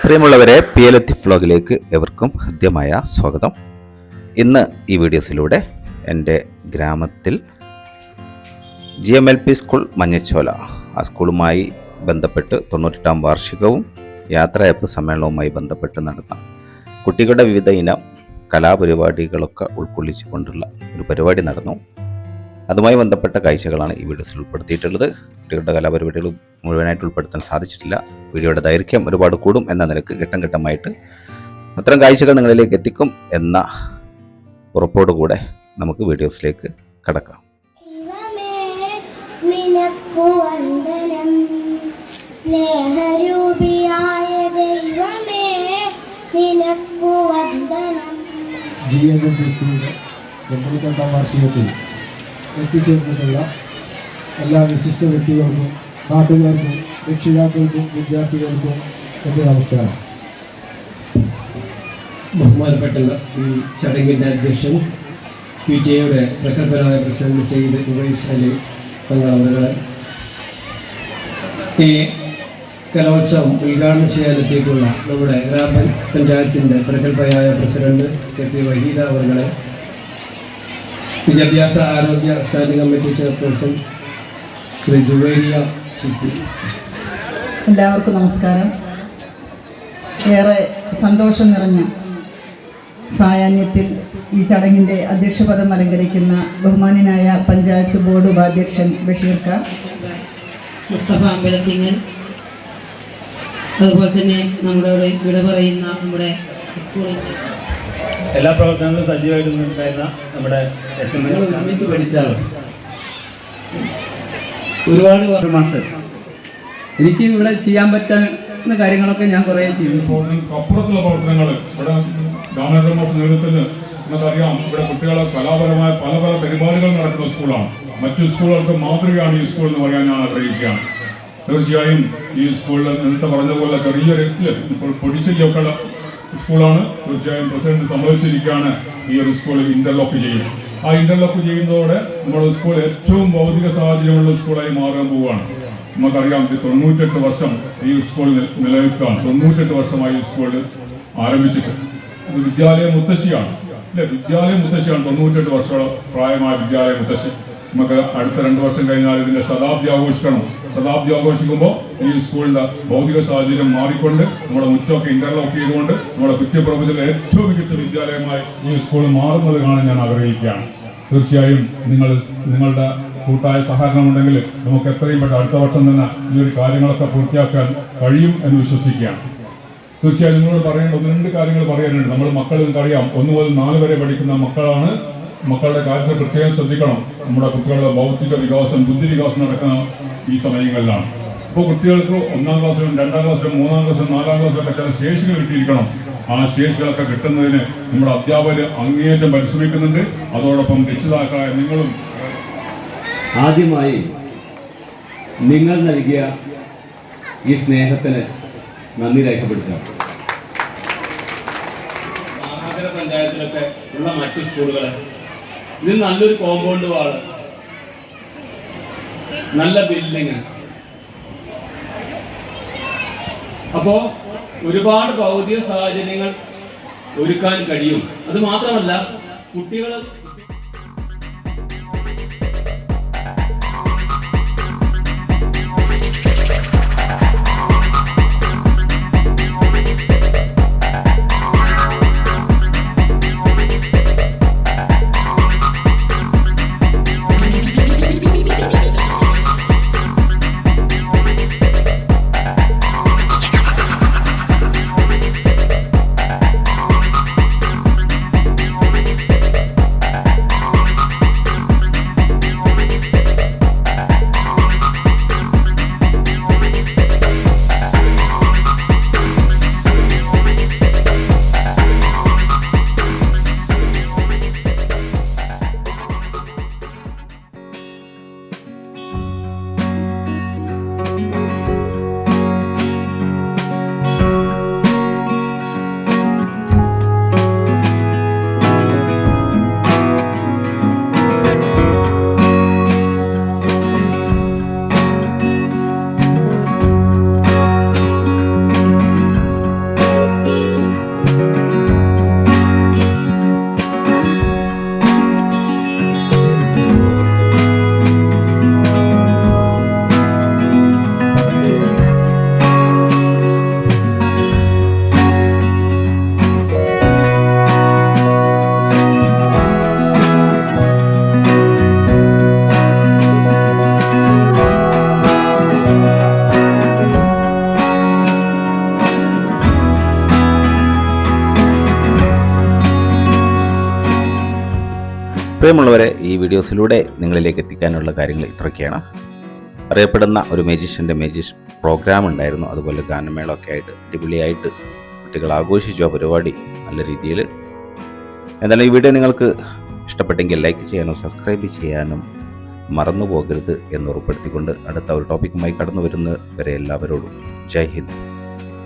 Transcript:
പ്രിയമുള്ളവരെ, ലത്തീഫ് വ്ലോഗിലേക്ക് എവർക്കും ഹൃദ്യമായ സ്വാഗതം. ഇന്ന് ഈ വീഡിയോസിലൂടെ എൻ്റെ ഗ്രാമത്തിൽ GMLP സ്കൂൾ മഞ്ഞച്ചോല, ആ സ്കൂളുമായി ബന്ധപ്പെട്ട് 98ാം വാർഷികവും യാത്രയപ്പ് സമ്മേളനവുമായി ബന്ധപ്പെട്ട് നടന്ന കുട്ടികളുടെ വിവിധ ഇനം കലാപരിപാടികളൊക്കെ ഉൾക്കൊള്ളിച്ചുകൊണ്ടുള്ള ഒരു പരിപാടി നടന്നു. അതുമായി ബന്ധപ്പെട്ട കാഴ്ചകളാണ് ഈ വീഡിയോസിൽ ഉൾപ്പെടുത്തിയിട്ടുള്ളത്. കുട്ടികളുടെ കലാപരിപാടികൾ മുഴുവനായിട്ട് ഉൾപ്പെടുത്താൻ സാധിച്ചിട്ടില്ല. വീഡിയോയുടെ ദൈർഘ്യം ഒരുപാട് കൂടും എന്ന നിലക്ക് ഘട്ടം ഘട്ടമായിട്ട് അത്തരം കാഴ്ചകൾ നിങ്ങളിലേക്ക് എത്തിക്കും എന്ന ഉറപ്പോടുകൂടെ നമുക്ക് വീഡിയോസിലേക്ക് കടക്കാം. എത്തിച്ചേർന്നിട്ടുള്ള എല്ലാ വിശിഷ്ട വ്യക്തികൾക്കും, നാട്ടുകാർക്കും, രക്ഷിതാക്കൾക്കും, വിദ്യാർത്ഥികൾക്കും എൻ്റെ നമസ്കാരം. ബഹുമാനപ്പെട്ട ഈ ചടങ്ങിൻ്റെ അധ്യക്ഷൻ PTA പ്രഗത്ഭനായ പ്രസിഡന്റ് സെയ്ദ് ഉവൈസ് അലി തങ്ങളെ ഈ കലോത്സവം ഉദ്ഘാടനം ചെയ്യാനെത്തിയിട്ടുള്ള നമ്മുടെ ഗ്രാമപഞ്ചായത്തിൻ്റെ പ്രഗത്ഭയായ പ്രസിഡന്റ് KP വഹീദ അവരുടെ, വിദ്യാഭ്യാസ ആരോഗ്യ standing committee chairperson Shri Juveria city, എല്ലാവർക്കും നമസ്കാരം. ഏറെ സന്തോഷം നിറഞ്ഞ സായാഹ്നത്തിൽ ഈ ചടങ്ങിൻ്റെ അധ്യക്ഷപദം അലങ്കരിക്കുന്ന ബഹുമാന്യനായ പഞ്ചായത്ത് ബോർഡ് ഉപാധ്യക്ഷൻ ബഷീർ ഖാൻ, മുസ്തഫ അമ്പലത്തിങ്ങൽ, അതുപോലെ തന്നെ നമ്മുടെ വിട പറയുന്ന നമ്മുടെ സ്കൂളിൻ്റെ എല്ലാ പ്രവർത്തനങ്ങളും സജീവമായിട്ട് നിൽക്കുന്ന നമ്മുടെ ഒരുമിച്ച് പഠിച്ചാണ് ഒരുപാട് മാസ്റ്റർ. എനിക്ക് ഇവിടെ ചെയ്യാൻ പറ്റുന്ന കാര്യങ്ങളൊക്കെ ഞാൻ കുറേ ചെയ്തു. അപ്പുറത്തുള്ള പ്രവർത്തനങ്ങൾ ഇവിടെ രാമേന്ദ്ര മാസ്റ്റർ നേതൃത്വത്തിൽ നമുക്കറിയാം. ഇവിടെ കുട്ടികളെ കലാപരമായ പല പല പരിപാടികൾ നടക്കുന്ന സ്കൂളാണ്. മറ്റു സ്കൂളുകൾക്ക് മാതൃകയാണ് ഈ സ്കൂൾ എന്ന് പറയാൻ ഞാൻ ആഗ്രഹിക്കുകയാണ്. തീർച്ചയായും ഈ സ്കൂളിൽ നേരത്തെ പറഞ്ഞ പോലെ ചെറിയൊരു ഇപ്പോൾ പൊടിശല്യമൊക്കെ സ്കൂളാണ്. തീർച്ചയായും പ്രസിഡന്റ് സമ്മതിച്ചിരിക്കുകയാണ് ഈ ഒരു സ്കൂൾ ഇന്റർലോക്ക് ചെയ്യും. ആ ഇന്റർലോക്ക് ചെയ്യുന്നതോടെ നമ്മുടെ സ്കൂൾ ഏറ്റവും ഭൗതിക സാഹചര്യമുള്ള സ്കൂളായി മാറാൻ പോവുകയാണ്. നമുക്കറിയാം, 98 വർഷം ഈ സ്കൂൾ നിലനിൽക്കുകയാണ്. 98 വർഷമായി ഈ സ്കൂൾ ആരംഭിച്ചിട്ട്. ഇത് വിദ്യാലയ മുത്തശ്ശിയാണ്, അല്ലെ? വിദ്യാലയ മുത്തശ്ശിയാണ്, 98 വർഷത്തോളം പ്രായമായ വിദ്യാലയ മുത്തശ്ശി. നമുക്ക് അടുത്ത 2 വർഷം കഴിഞ്ഞാൽ ഇതിന്റെ ശതാബ്ദി ആഘോഷിക്കണം. ശതാബ്ദി ആഘോഷിക്കുമ്പോൾ ഈ സ്കൂളിന്റെ ഭൗതിക സാഹചര്യം മാറിക്കൊണ്ട് നമ്മുടെ മുറ്റമൊക്കെ ഇന്റർലോക്ക് ചെയ്തുകൊണ്ട് നമ്മുടെ കുറ്റപ്രഭുവിലെ ഏറ്റവും മികച്ച വിദ്യാലയമായി ഈ സ്കൂൾ മാറുന്നത് കാണാൻ ഞാൻ ആഗ്രഹിക്കുകയാണ്. തീർച്ചയായും നിങ്ങളുടെ കൂട്ടായ സഹകരണം ഉണ്ടെങ്കിൽ നമുക്ക് എത്രയും പെട്ടെന്ന് അടുത്ത വർഷം തന്നെ ഈ ഒരു കാര്യങ്ങളൊക്കെ പൂർത്തിയാക്കാൻ കഴിയും എന്ന് വിശ്വസിക്കുകയാണ്. തീർച്ചയായും നിങ്ങളോട് പറയേണ്ട 1-2 കാര്യങ്ങൾ പറയാനുണ്ട്. നമ്മൾ മക്കൾ നിങ്ങൾക്കറിയാം, 1 മുതൽ 4 വരെ പഠിക്കുന്ന മക്കളാണ്. മക്കളുടെ കാര്യത്തിൽ പ്രത്യേകം ശ്രദ്ധിക്കണം. നമ്മുടെ കുട്ടികളുടെ ഭൗതിക വികാസം, ബുദ്ധി വികാസം നടക്കുന്ന ഈ സമയങ്ങളിലാണ്. ഇപ്പോൾ കുട്ടികൾക്ക് 1ാം ക്ലാസ്സിലും 2ാം ക്ലാസ്സിലും 3ാം ക്ലാസ്സിലും 4ാം ക്ലാസ്സിലൊക്കെ ചില ശേഷികൾ കിട്ടിയിരിക്കണം. ആ ശേഷികളൊക്കെ കിട്ടുന്നതിന് നമ്മുടെ അധ്യാപകർ അങ്ങേയറ്റം പരിശ്രമിക്കുന്നുണ്ട്. അതോടൊപ്പം രക്ഷിതാക്കളായ നിങ്ങളും ആദ്യമായി നിങ്ങൾ നൽകിയ ഈ സ്നേഹത്തിന് നന്ദി രേഖപ്പെടുത്തുക. മഹാനഗര പഞ്ചായത്തിലൊക്കെ ഉള്ള മറ്റു സ്കൂളുകൾ ഇതിൽ നല്ലൊരു കോമ്പൗണ്ട് വാള്, നല്ല ബിൽഡിങ്, അപ്പോ ഒരുപാട് ഭൗതിക സാഹചര്യങ്ങൾ ഒരുക്കാൻ കഴിയും. അത് മാത്രമല്ല, കുട്ടികൾ പ്രിയമുള്ളവരെ, ഈ വീഡിയോസിലൂടെ നിങ്ങളിലേക്ക് എത്തിക്കാനുള്ള കാര്യങ്ങൾ ഇത്രയൊക്കെയാണ്. അറിയപ്പെടുന്ന ഒരു മേജീഷ്യൻ്റെ പ്രോഗ്രാം ഉണ്ടായിരുന്നു. അതുപോലെ ഗാനമേളമൊക്കെ ആയിട്ട് അടിപൊളിയായിട്ട് കുട്ടികൾ ആഘോഷിച്ചു ആ പരിപാടി നല്ല രീതിയിൽ. എന്തായാലും ഈ വീഡിയോ നിങ്ങൾക്ക് ഇഷ്ടപ്പെട്ടെങ്കിൽ ലൈക്ക് ചെയ്യാനും സബ്സ്ക്രൈബ് ചെയ്യാനും മറന്നു പോകരുത് എന്ന് ഉറപ്പെടുത്തിക്കൊണ്ട് അടുത്ത ഒരു ടോപ്പിക്കുമായി കടന്നു വരുന്നത് വരെ എല്ലാവരോടും ജയ് ഹിന്ദ്.